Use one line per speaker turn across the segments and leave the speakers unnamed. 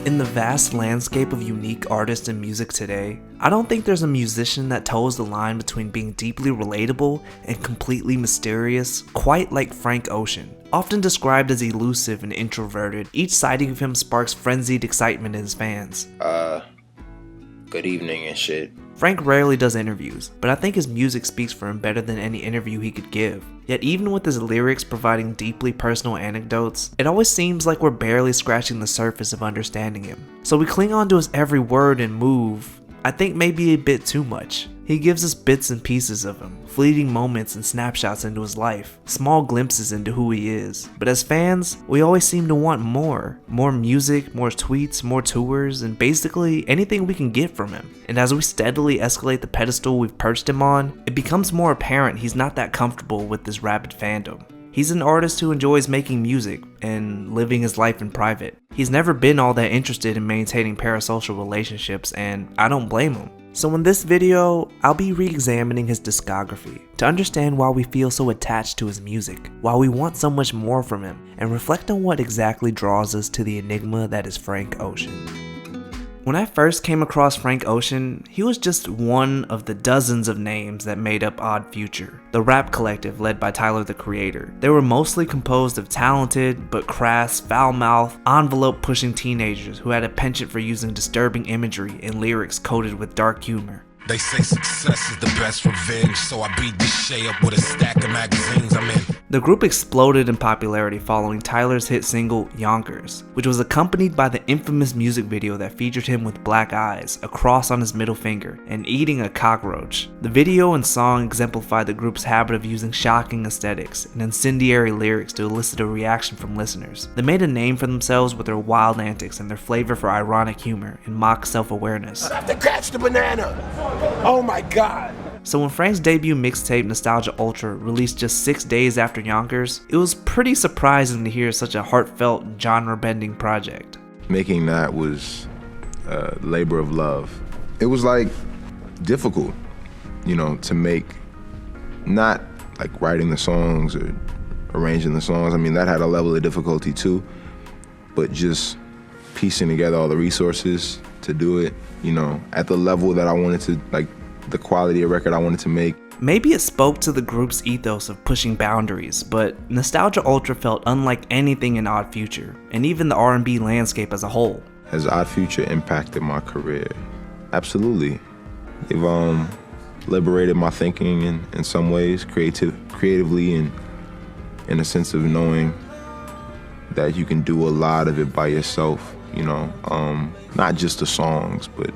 In the vast landscape of unique artists and music today, I don't think there's a musician that toes the line between being deeply relatable and completely mysterious quite like Frank Ocean. Often described as elusive and introverted, each sighting of him sparks frenzied excitement in his fans.
Good evening and shit.
Frank rarely does interviews, but I think his music speaks for him better than any interview he could give. Yet even with his lyrics providing deeply personal anecdotes, it always seems like we're barely scratching the surface of understanding him. So we cling on to his every word and move, I think maybe a bit too much. He gives us bits and pieces of him, fleeting moments and snapshots into his life, small glimpses into who he is. But as fans, we always seem to want more. More music, more tweets, more tours, and basically anything we can get from him. And as we steadily escalate the pedestal we've perched him on, it becomes more apparent he's not that comfortable with this rabid fandom. He's an artist who enjoys making music and living his life in private. He's never been all that interested in maintaining parasocial relationships, and I don't blame him. So in this video, I'll be re-examining his discography to understand why we feel so attached to his music, why we want so much more from him, and reflect on what exactly draws us to the enigma that is Frank Ocean. When I first came across Frank Ocean, he was just one of the dozens of names that made up Odd Future, the rap collective led by Tyler the Creator. They were mostly composed of talented but crass, foul-mouthed, envelope-pushing teenagers who had a penchant for using disturbing imagery and lyrics coated with dark humor.
They say success is the best revenge, so I beat this Shay up with a stack of magazines I'm in.
The group exploded in popularity following Tyler's hit single Yonkers, which was accompanied by the infamous music video that featured him with black eyes, a cross on his middle finger, and eating a cockroach. The video and song exemplified the group's habit of using shocking aesthetics and incendiary lyrics to elicit a reaction from listeners. They made a name for themselves with their wild antics and their flavor for ironic humor and mock self-awareness.
I have to catch the banana! Oh my god!
So when Frank's debut mixtape Nostalgia Ultra released just 6 days after Yonkers, it was pretty surprising to hear such a heartfelt, genre-bending project.
Making that was a labor of love. It was like difficult, to make, not like writing the songs or arranging the songs. I mean, that had a level of difficulty too, but just piecing together all the resources to do it, at the level that I wanted to, like the quality of record I wanted to make.
Maybe it spoke to the group's ethos of pushing boundaries, but Nostalgia Ultra felt unlike anything in Odd Future, and even the R&B landscape as a whole.
Has Odd Future impacted my career? Absolutely. They've liberated my thinking in some ways, creatively, and in a sense of knowing that you can do a lot of it by yourself, not just the songs, but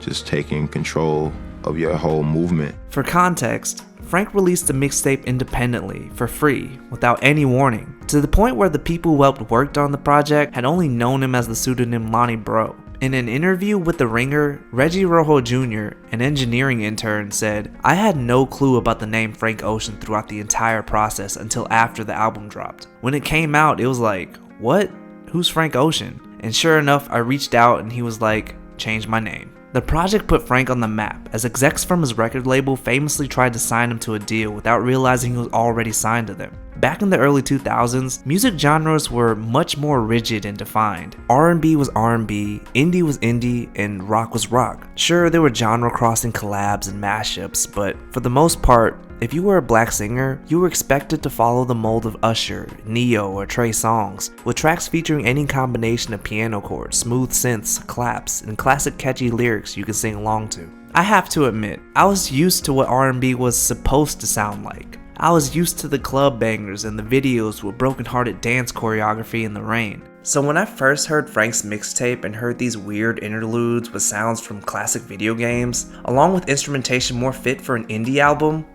just taking control of your whole movement.
For context, Frank released the mixtape independently, for free, without any warning, to the point where the people who helped worked on the project had only known him as the pseudonym Lonnie Bro. In an interview with The Ringer, Reggie Rojo Jr., an engineering intern, said, "I had no clue about the name Frank Ocean throughout the entire process until after the album dropped. When it came out, it was like, what? Who's Frank Ocean? And sure enough, I reached out and he was like, change my name." The project put Frank on the map, as execs from his record label famously tried to sign him to a deal without realizing he was already signed to them. Back in the early 2000s, music genres were much more rigid and defined. R&B was R&B, indie was indie, and rock was rock. Sure, there were genre-crossing collabs and mashups, but for the most part, if you were a black singer, you were expected to follow the mold of Usher, Neo, or Trey Songz, with tracks featuring any combination of piano chords, smooth synths, claps, and classic catchy lyrics you could sing along to. I have to admit, I was used to what R&B was supposed to sound like. I was used to the club bangers and the videos with broken-hearted dance choreography in the rain. So when I first heard Frank's mixtape and heard these weird interludes with sounds from classic video games, along with instrumentation more fit for an indie album,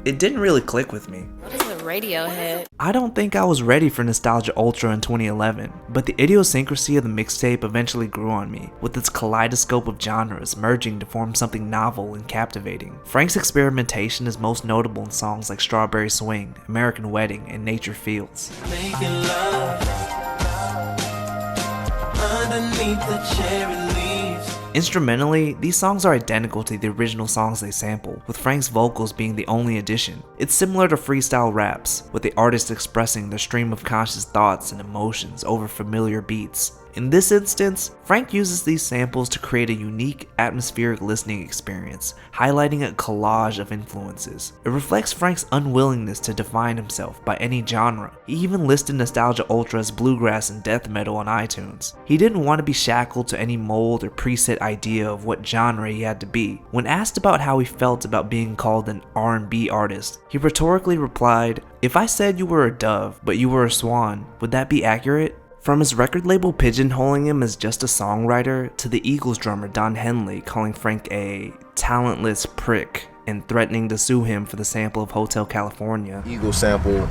it didn't really click with me.
What is a radio hit?
I don't think I was ready for Nostalgia Ultra in 2011, but the idiosyncrasy of the mixtape eventually grew on me, with its kaleidoscope of genres merging to form something novel and captivating. Frank's experimentation is most notable in songs like Strawberry Swing, American Wedding, and Nature Fields.
Making love underneath the cherry leaves.
Instrumentally, these songs are identical to the original songs they sample, with Frank's vocals being the only addition. It's similar to freestyle raps, with the artist expressing their stream of conscious thoughts and emotions over familiar beats. In this instance, Frank uses these samples to create a unique atmospheric listening experience, highlighting a collage of influences. It reflects Frank's unwillingness to define himself by any genre. He even listed Nostalgia Ultra as bluegrass and death metal on iTunes. He didn't want to be shackled to any mold or preset idea of what genre he had to be. When asked about how he felt about being called an R&B artist, he rhetorically replied, "If I said you were a dove, but you were a swan, would that be accurate?" From his record label pigeonholing him as just a songwriter, to the Eagles drummer Don Henley calling Frank a talentless prick and threatening to sue him for the sample of Hotel California.
Eagle sample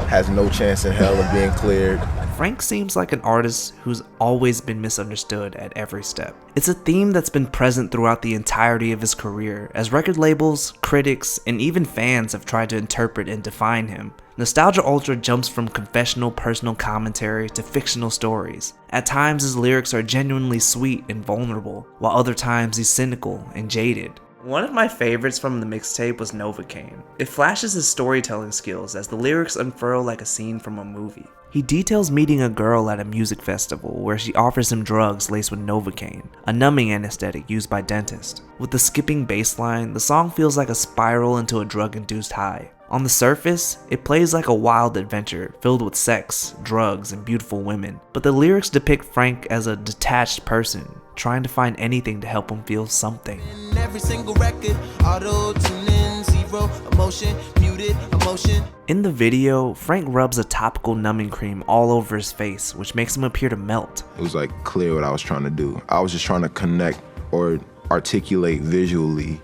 has no chance in hell of being cleared.
Frank seems like an artist who's always been misunderstood at every step. It's a theme that's been present throughout the entirety of his career, as record labels, critics, and even fans have tried to interpret and define him. Nostalgia Ultra jumps from confessional personal commentary to fictional stories. At times his lyrics are genuinely sweet and vulnerable, while other times he's cynical and jaded. One of my favorites from the mixtape was Novocaine. It flashes his storytelling skills as the lyrics unfurl like a scene from a movie. He details meeting a girl at a music festival where she offers him drugs laced with Novocaine, a numbing anesthetic used by dentists. With the skipping bass line, the song feels like a spiral into a drug-induced high. On the surface, it plays like a wild adventure filled with sex, drugs, and beautiful women, but the lyrics depict Frank as a detached person, trying to find anything to help him feel something.
Every single record, auto-tuning, zero emotion, muted emotion.
In the video, Frank rubs a topical numbing cream all over his face, which makes him appear to melt.
It was like clear what I was trying to do. I was just trying to connect or articulate visually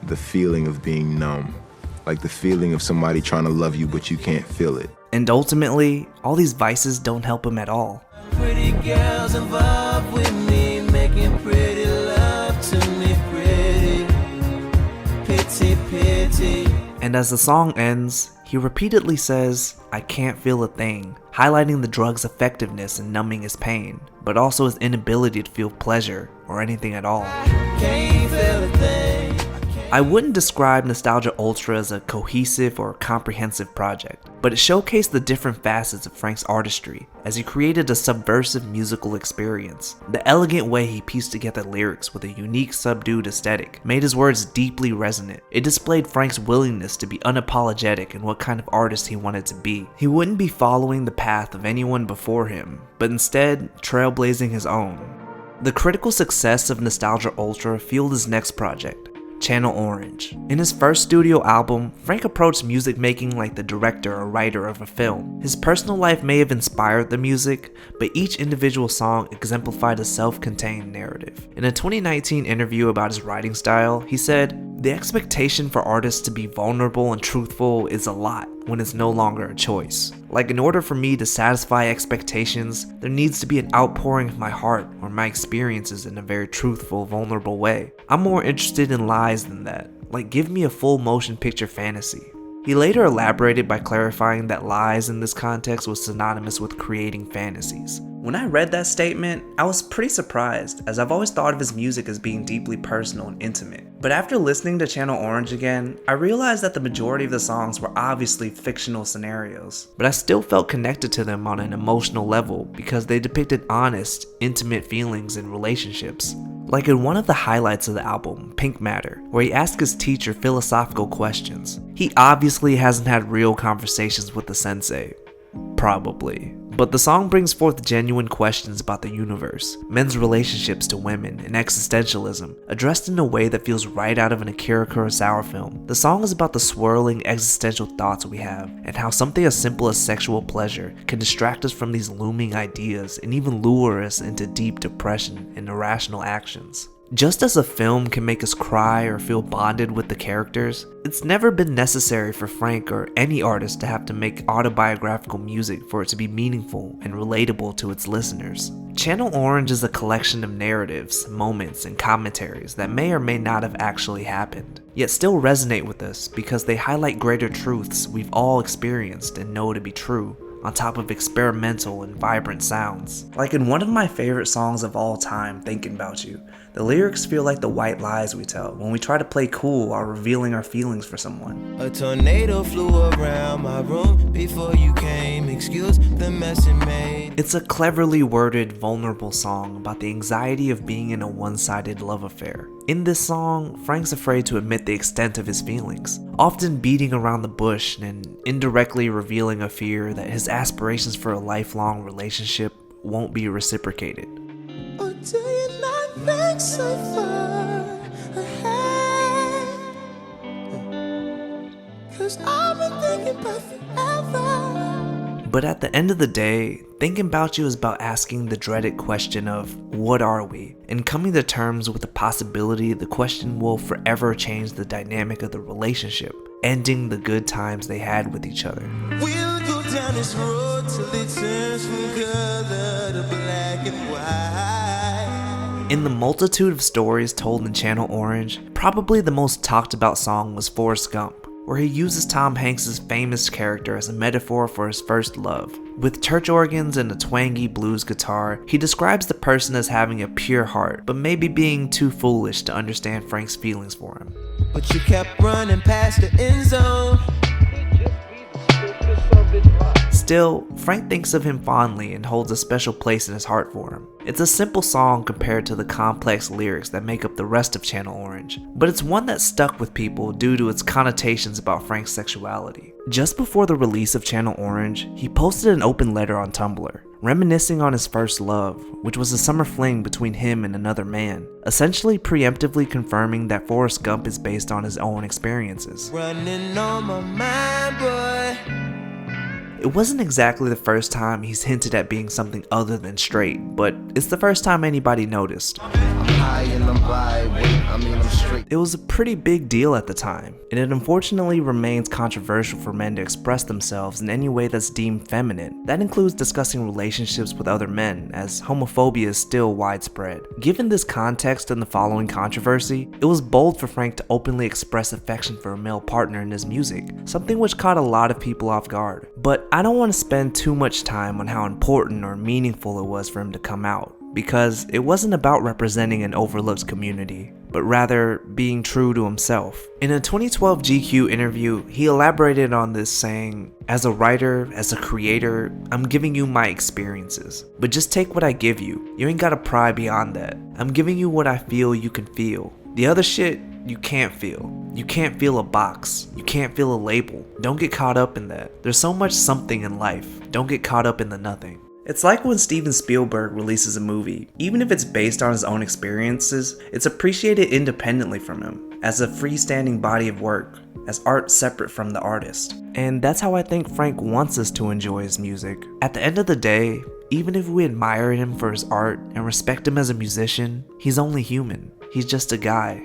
the feeling of being numb. Like the feeling of somebody trying to love you but you can't feel it.
And ultimately, all these vices don't help him at all.
Pretty girls involved with me, making pretty love to me, pretty. Pity, pity.
And as the song ends, he repeatedly says, "I can't feel a thing," highlighting the drug's effectiveness in numbing his pain, but also his inability to feel pleasure or anything at all.
Can't feel a thing.
I wouldn't describe Nostalgia Ultra as a cohesive or comprehensive project, but it showcased the different facets of Frank's artistry as he created a subversive musical experience. The elegant way he pieced together lyrics with a unique subdued aesthetic made his words deeply resonant. It displayed Frank's willingness to be unapologetic in what kind of artist he wanted to be. He wouldn't be following the path of anyone before him, but instead trailblazing his own. The critical success of Nostalgia Ultra fueled his next project, Channel Orange. In his first studio album, Frank approached music making like the director or writer of a film. His personal life may have inspired the music, but each individual song exemplified a self-contained narrative. In a 2019 interview about his writing style, he said, "The expectation for artists to be vulnerable and truthful is a lot when it's no longer a choice. Like, in order for me to satisfy expectations, there needs to be an outpouring of my heart or my experiences in a very truthful, vulnerable way. I'm more interested in lies than that. Like, give me a full motion picture fantasy." He later elaborated by clarifying that lies in this context was synonymous with creating fantasies. When I read that statement, I was pretty surprised, as I've always thought of his music as being deeply personal and intimate. But after listening to Channel Orange again, I realized that the majority of the songs were obviously fictional scenarios, but I still felt connected to them on an emotional level because they depicted honest, intimate feelings and relationships. Like in one of the highlights of the album, Pink Matter, where he asked his teacher philosophical questions. He obviously hasn't had real conversations with the sensei. Probably. But the song brings forth genuine questions about the universe, men's relationships to women, and existentialism, addressed in a way that feels right out of an Akira Kurosawa film. The song is about the swirling existential thoughts we have, and how something as simple as sexual pleasure can distract us from these looming ideas and even lure us into deep depression and irrational actions. Just as a film can make us cry or feel bonded with the characters, it's never been necessary for Frank or any artist to have to make autobiographical music for it to be meaningful and relatable to its listeners. Channel Orange is a collection of narratives, moments, and commentaries that may or may not have actually happened, yet still resonate with us because they highlight greater truths we've all experienced and know to be true. on top of experimental and vibrant sounds. Like in one of my favorite songs of all time, Thinking About You, the lyrics feel like the white lies we tell when we try to play cool while revealing our feelings for someone.
A tornado flew around my room before you came. Excuse the mess it made.
It's a cleverly worded, vulnerable song about the anxiety of being in a one-sided love affair. In this song, Frank's afraid to admit the extent of his feelings, often beating around the bush and indirectly revealing a fear that his aspirations for a lifelong relationship won't be reciprocated.
Or do you not think so far ahead? 'Cause I've been thinking about forever.
But at the end of the day, Thinking About You is about asking the dreaded question of, what are we? And coming to terms with the possibility the question will forever change the dynamic of the relationship, ending the good times they had with each other.
We'll go down this road till it turns from color to black and white.
In the multitude of stories told in Channel Orange, probably the most talked about song was Forrest Gump, where he uses Tom Hanks' famous character as a metaphor for his first love. With church organs and a twangy blues guitar, he describes the person as having a pure heart, but maybe being too foolish to understand Frank's feelings for him.
But you kept running past the end zone.
Still, Frank thinks of him fondly and holds a special place in his heart for him. It's a simple song compared to the complex lyrics that make up the rest of Channel Orange, but it's one that stuck with people due to its connotations about Frank's sexuality. Just before the release of Channel Orange, he posted an open letter on Tumblr, reminiscing on his first love, which was a summer fling between him and another man, essentially preemptively confirming that Forrest Gump is based on his own experiences.
Running on my mind, boy.
It wasn't exactly the first time he's hinted at being something other than straight, but it's the first time anybody noticed. It was a pretty big deal at the time, and it unfortunately remains controversial for men to express themselves in any way that's deemed feminine. That includes discussing relationships with other men, as homophobia is still widespread. Given this context and the following controversy, it was bold for Frank to openly express affection for a male partner in his music, something which caught a lot of people off guard. But I don't want to spend too much time on how important or meaningful it was for him to come out, because it wasn't about representing an overlooked community, but rather being true to himself. In a 2012 GQ interview, he elaborated on this saying, "As a writer, as a creator, I'm giving you my experiences, but just take what I give you. You ain't gotta pry beyond that. I'm giving you what I feel you can feel. The other shit, you can't feel. You can't feel a box. You can't feel a label. Don't get caught up in that. There's so much something in life. Don't get caught up in the nothing." It's like when Steven Spielberg releases a movie. Even if it's based on his own experiences, it's appreciated independently from him, as a freestanding body of work, as art separate from the artist. And that's how I think Frank wants us to enjoy his music. At the end of the day, even if we admire him for his art and respect him as a musician, he's only human. He's just a guy,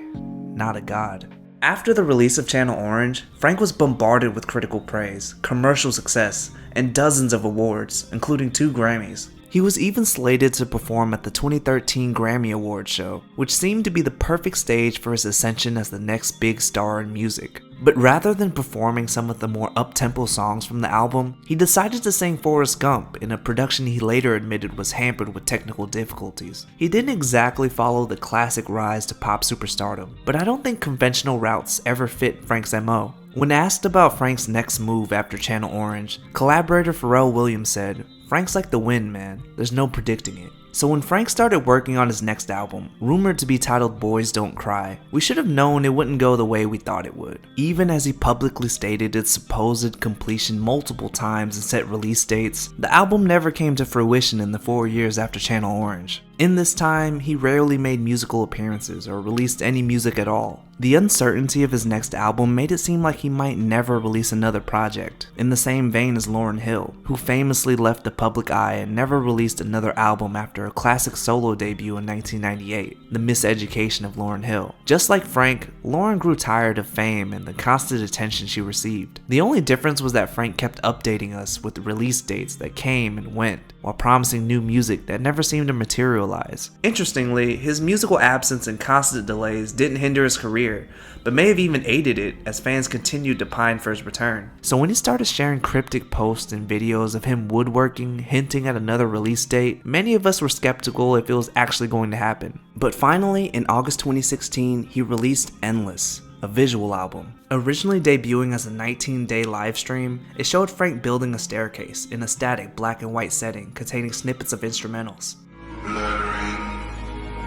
not a god. After the release of Channel Orange, Frank was bombarded with critical praise, commercial success, and dozens of awards, including 2 Grammys. He was even slated to perform at the 2013 Grammy Awards show, which seemed to be the perfect stage for his ascension as the next big star in music. But rather than performing some of the more up-tempo songs from the album, he decided to sing Forrest Gump in a production he later admitted was hampered with technical difficulties. He didn't exactly follow the classic rise to pop superstardom, but I don't think conventional routes ever fit Frank's MO. When asked about Frank's next move after Channel Orange, collaborator Pharrell Williams said, "Frank's like the wind, man. There's no predicting it." So when Frank started working on his next album, rumored to be titled Boys Don't Cry, we should have known it wouldn't go the way we thought it would. Even as he publicly stated its supposed completion multiple times and set release dates, the album never came to fruition in the 4 years after Channel Orange. In this time, he rarely made musical appearances or released any music at all. The uncertainty of his next album made it seem like he might never release another project, in the same vein as Lauryn Hill, who famously left the public eye and never released another album after a classic solo debut in 1998, The Miseducation of Lauryn Hill. Just like Frank, Lauren grew tired of fame and the constant attention she received. The only difference was that Frank kept updating us with release dates that came and went, while promising new music that never seemed to materialize. Interestingly, his musical absence and constant delays didn't hinder his career, but may have even aided it as fans continued to pine for his return. So when he started sharing cryptic posts and videos of him woodworking, hinting at another release date, many of us were skeptical if it was actually going to happen. But finally, in August 2016, he released Endless, a visual album. Originally debuting as a 19-day live stream, it showed Frank building a staircase in a static black and white setting containing snippets of instrumentals.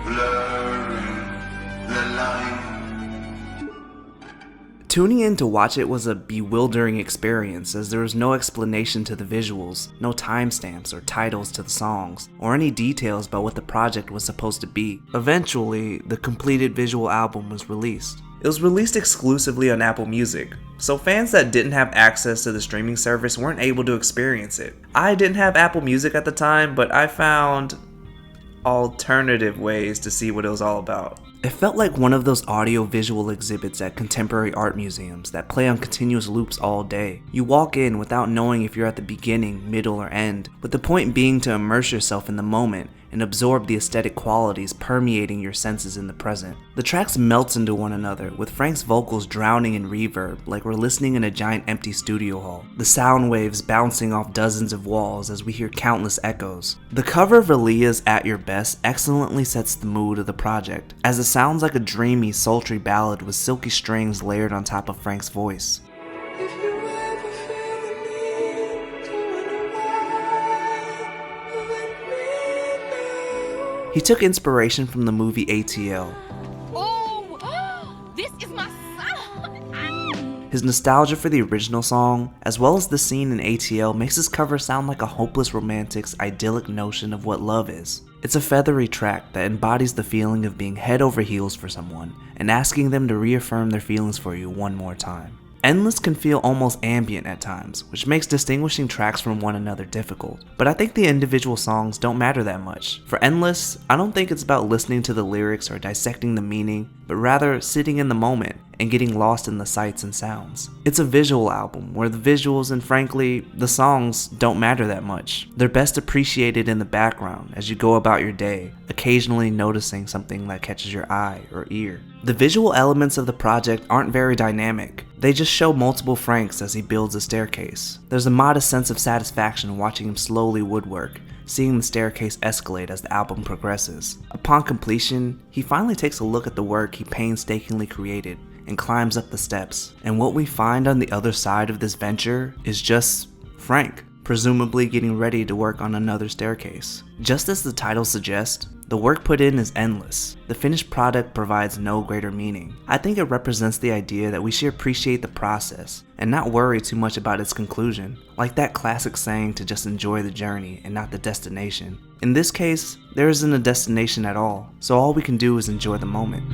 Blurring the line.
Tuning in to watch it was a bewildering experience as there was no explanation to the visuals, no timestamps or titles to the songs, or any details about what the project was supposed to be. Eventually, the completed visual album was released. It was released exclusively on Apple Music, so fans that didn't have access to the streaming service weren't able to experience it. I didn't have Apple Music at the time, but I found alternative ways to see what it was all about. It felt like one of those audio-visual exhibits at contemporary art museums that play on continuous loops all day. You walk in without knowing if you're at the beginning, middle, or end, with the point being to immerse yourself in the moment and absorb the aesthetic qualities permeating your senses in the present. The tracks melt into one another, with Frank's vocals drowning in reverb like we're listening in a giant empty studio hall. The sound waves bouncing off dozens of walls as we hear countless echoes. The cover of Aaliyah's At Your Best excellently sets the mood of the project, as it sounds like a dreamy, sultry ballad with silky strings layered on top of Frank's voice.
If you ever feel the need to run away, let me know.
He took inspiration from the movie ATL.
Oh, this is my son.
His nostalgia for the original song, as well as the scene in ATL, makes his cover sound like a hopeless romantic's idyllic notion of what love is. It's a feathery track that embodies the feeling of being head over heels for someone and asking them to reaffirm their feelings for you one more time. Endless can feel almost ambient at times, which makes distinguishing tracks from one another difficult, but I think the individual songs don't matter that much. For Endless, I don't think it's about listening to the lyrics or dissecting the meaning, but rather sitting in the moment and getting lost in the sights and sounds. It's a visual album where the visuals and frankly, the songs don't matter that much. They're best appreciated in the background as you go about your day, occasionally noticing something that catches your eye or ear. The visual elements of the project aren't very dynamic. They just show multiple Franks as he builds a staircase. There's a modest sense of satisfaction watching him slowly woodwork, seeing the staircase escalate as the album progresses. Upon completion, he finally takes a look at the work he painstakingly created and climbs up the steps. And what we find on the other side of this venture is just Frank, presumably getting ready to work on another staircase. Just as the title suggests, the work put in is endless. The finished product provides no greater meaning. I think it represents the idea that we should appreciate the process and not worry too much about its conclusion, like that classic saying to just enjoy the journey and not the destination. In this case, there isn't a destination at all, so all we can do is enjoy the moment.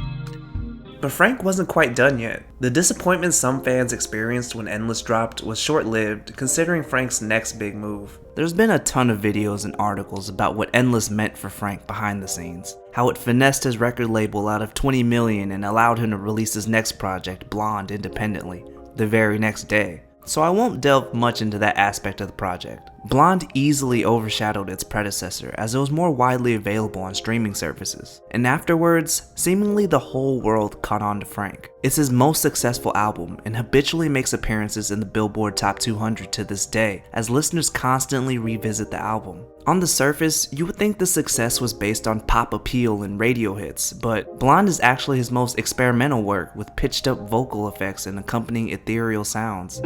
But Frank wasn't quite done yet. The disappointment some fans experienced when Endless dropped was short-lived, considering Frank's next big move. There's been a ton of videos and articles about what Endless meant for Frank behind the scenes, how it finessed his record label out of $20 million and allowed him to release his next project, Blonde, independently, the very next day. So I won't delve much into that aspect of the project. Blonde easily overshadowed its predecessor as it was more widely available on streaming services. And afterwards, seemingly the whole world caught on to Frank. It's his most successful album and habitually makes appearances in the Billboard Top 200 to this day as listeners constantly revisit the album. On the surface, you would think the success was based on pop appeal and radio hits, but Blonde is actually his most experimental work with pitched up vocal effects and accompanying ethereal sounds.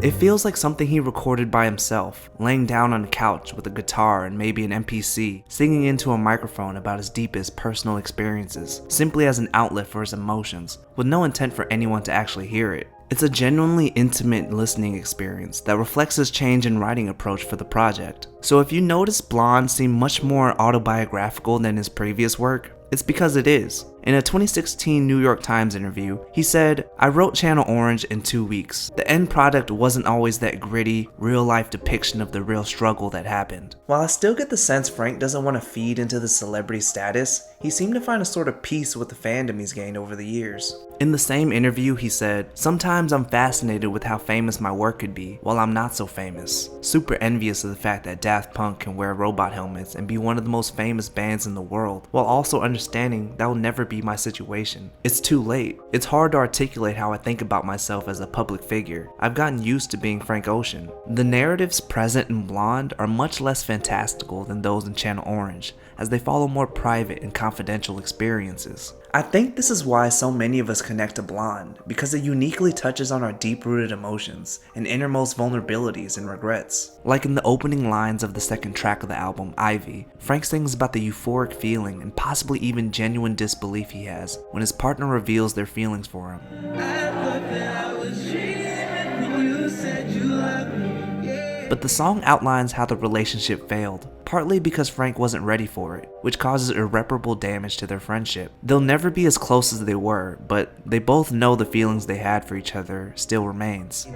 It feels like something he recorded by himself, laying down on a couch with a guitar and maybe an MPC, singing into a microphone about his deepest personal experiences, simply as an outlet for his emotions, with no intent for anyone to actually hear it. It's a genuinely intimate listening experience that reflects his change in writing approach for the project. So if you notice Blonde seem much more autobiographical than his previous work, it's because it is, In a 2016 New York Times interview, he said, "I wrote Channel Orange in 2 weeks. The end product wasn't always that gritty, real-life depiction of the real struggle that happened." While I still get the sense Frank doesn't want to feed into the celebrity status, he seemed to find a sort of peace with the fandom he's gained over the years. In the same interview, he said, "Sometimes I'm fascinated with how famous my work could be while I'm not so famous. Super envious of the fact that Daft Punk can wear robot helmets and be one of the most famous bands in the world, while also understanding that will never be my situation. It's too late. It's hard to articulate how I think about myself as a public figure. I've gotten used to being Frank Ocean." The narratives present in Blonde are much less fantastical than those in Channel Orange, as they follow more private and confidential experiences. I think this is why so many of us connect to Blonde, because it uniquely touches on our deep-rooted emotions and innermost vulnerabilities and regrets. Like in the opening lines of the second track of the album, Ivy, Frank sings about the euphoric feeling and possibly even genuine disbelief he has when his partner reveals their feelings for him. But the song outlines how the relationship failed, partly because Frank wasn't ready for it, which causes irreparable damage to their friendship. They'll never be as close as they were, but they both know the feelings they had for each other still remains.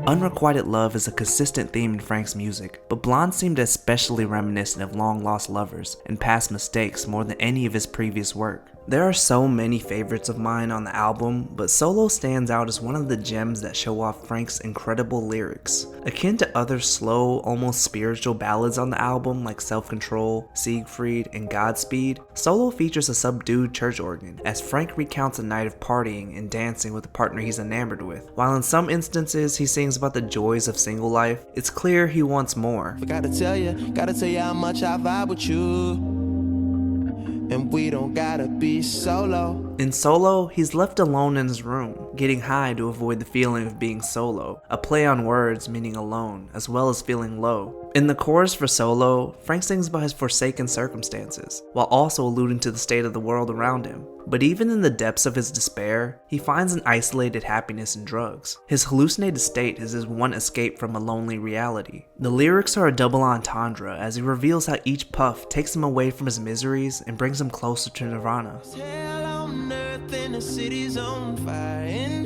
Unrequited love is a consistent theme in Frank's music, but Blonde seemed especially reminiscent of long-lost lovers and past mistakes more than any of his previous work. There are so many favorites of mine on the album, but Solo stands out as one of the gems that show off Frank's incredible lyrics. Akin to other slow, almost spiritual ballads on the album like Self-Control, Siegfried, and Godspeed, Solo features a subdued church organ as Frank recounts a night of partying and dancing with a partner he's enamored with. While in some instances he sings about the joys of single life, it's clear he wants more.
Gotta tell you how much I vibe with you. And we don't gotta be solo.
In Solo, he's left alone in his room, getting high to avoid the feeling of being solo, a play on words meaning alone, as well as feeling low. In the chorus for Solo, Frank sings about his forsaken circumstances, while also alluding to the state of the world around him. But even in the depths of his despair, he finds an isolated happiness in drugs. His hallucinated state is his one escape from a lonely reality. The lyrics are a double entendre as he reveals how each puff takes him away from his miseries and brings him closer to Nirvana.
Hell on earth and the city's on fire. In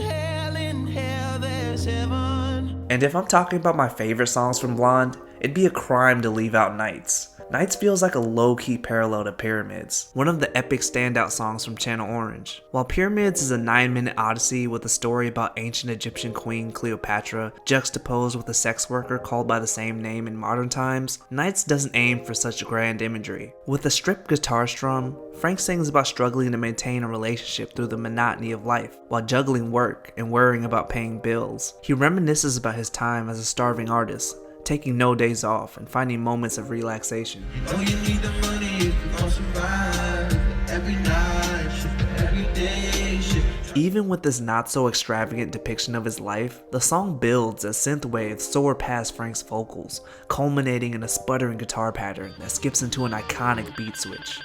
hell there's heaven.
And if I'm talking about my favorite songs from Blonde, it'd be a crime to leave out Nights. Nights feels like a low-key parallel to Pyramids, one of the epic standout songs from Channel Orange. While Pyramids is a 9-minute odyssey with a story about ancient Egyptian queen Cleopatra juxtaposed with a sex worker called by the same name in modern times, Nights doesn't aim for such grand imagery. With a stripped guitar strum, Frank sings about struggling to maintain a relationship through the monotony of life, while juggling work and worrying about paying bills. He reminisces about his time as a starving artist, taking no days off and finding moments of relaxation.
Oh, you need the money if you gon' survive. Every night, every day.
Even with this not so extravagant depiction of his life, the song builds as synth waves soar past Frank's vocals, culminating in a sputtering guitar pattern that skips into an iconic beat switch.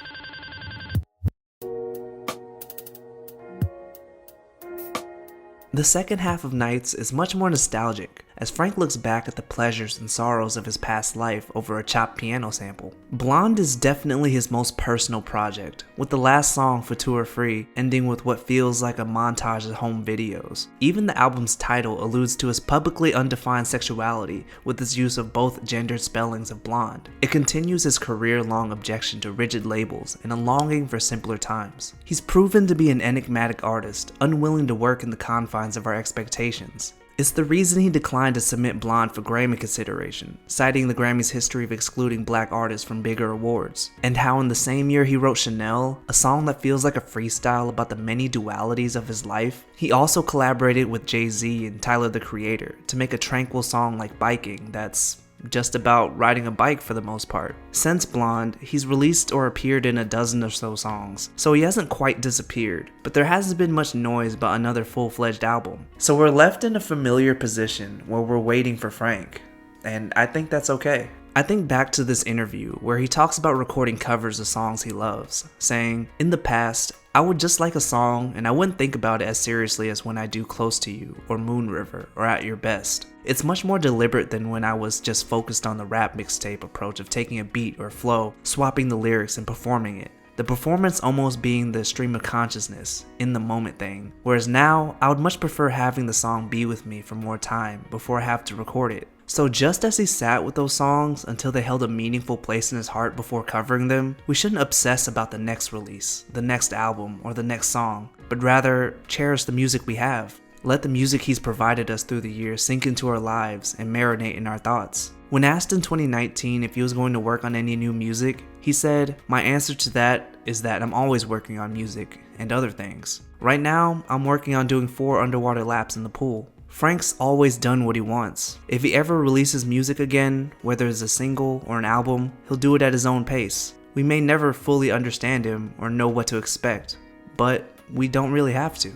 The second half of Nights is much more nostalgic, as Frank looks back at the pleasures and sorrows of his past life over a chopped piano sample. Blonde is definitely his most personal project, with the last song, Future Free, ending with what feels like a montage of home videos. Even the album's title alludes to his publicly undefined sexuality with its use of both gendered spellings of blonde. It continues his career-long objection to rigid labels and a longing for simpler times. He's proven to be an enigmatic artist, unwilling to work in the confines of our expectations. It's the reason he declined to submit Blonde for Grammy consideration, citing the Grammy's history of excluding black artists from bigger awards, and how in the same year he wrote Chanel, a song that feels like a freestyle about the many dualities of his life. He also collaborated with Jay-Z and Tyler the Creator to make a tranquil song like Biking that's just about riding a bike for the most part. Since Blonde, he's released or appeared in a dozen or so songs, so he hasn't quite disappeared, but there hasn't been much noise about another full-fledged album. So we're left in a familiar position where we're waiting for Frank, and I think that's okay. I think back to this interview where he talks about recording covers of songs he loves, saying, "In the past, I would just like a song and I wouldn't think about it as seriously as when I do Close to You or Moon River or At Your Best. It's much more deliberate than when I was just focused on the rap mixtape approach of taking a beat or flow, swapping the lyrics and performing it. The performance almost being the stream of consciousness, in the moment thing. Whereas now, I would much prefer having the song be with me for more time before I have to record it. So just as he sat with those songs until they held a meaningful place in his heart before covering them, we shouldn't obsess about the next release, the next album, or the next song, but rather cherish the music we have. Let the music he's provided us through the years sink into our lives and marinate in our thoughts. When asked in 2019 if he was going to work on any new music, he said, "My answer to that is that I'm always working on music and other things. Right now, I'm working on doing 4 underwater laps in the pool." Frank's always done what he wants. If he ever releases music again, whether it's a single or an album, he'll do it at his own pace. We may never fully understand him or know what to expect, but we don't really have to.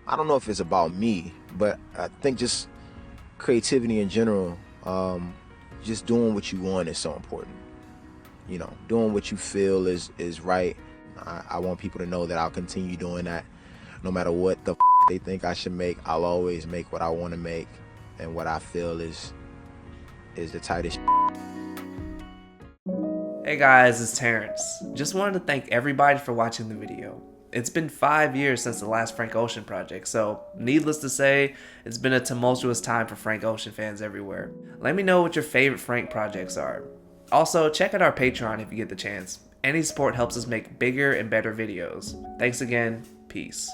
I don't know if it's about me, but I think just creativity in general, just doing what you want is so important. You know, doing what you feel is right. I want people to know that I'll continue doing that. No matter what the they think I should make, I'll always make what I want to make and what I feel is the tightest.
Hey guys, it's Terrence. Just wanted to thank everybody for watching the video. It's been 5 years since the last Frank Ocean project, so needless to say, it's been a tumultuous time for Frank Ocean fans everywhere. Let me know what your favorite Frank projects are. Also, check out our Patreon if you get the chance. Any support helps us make bigger and better videos. Thanks again. Peace.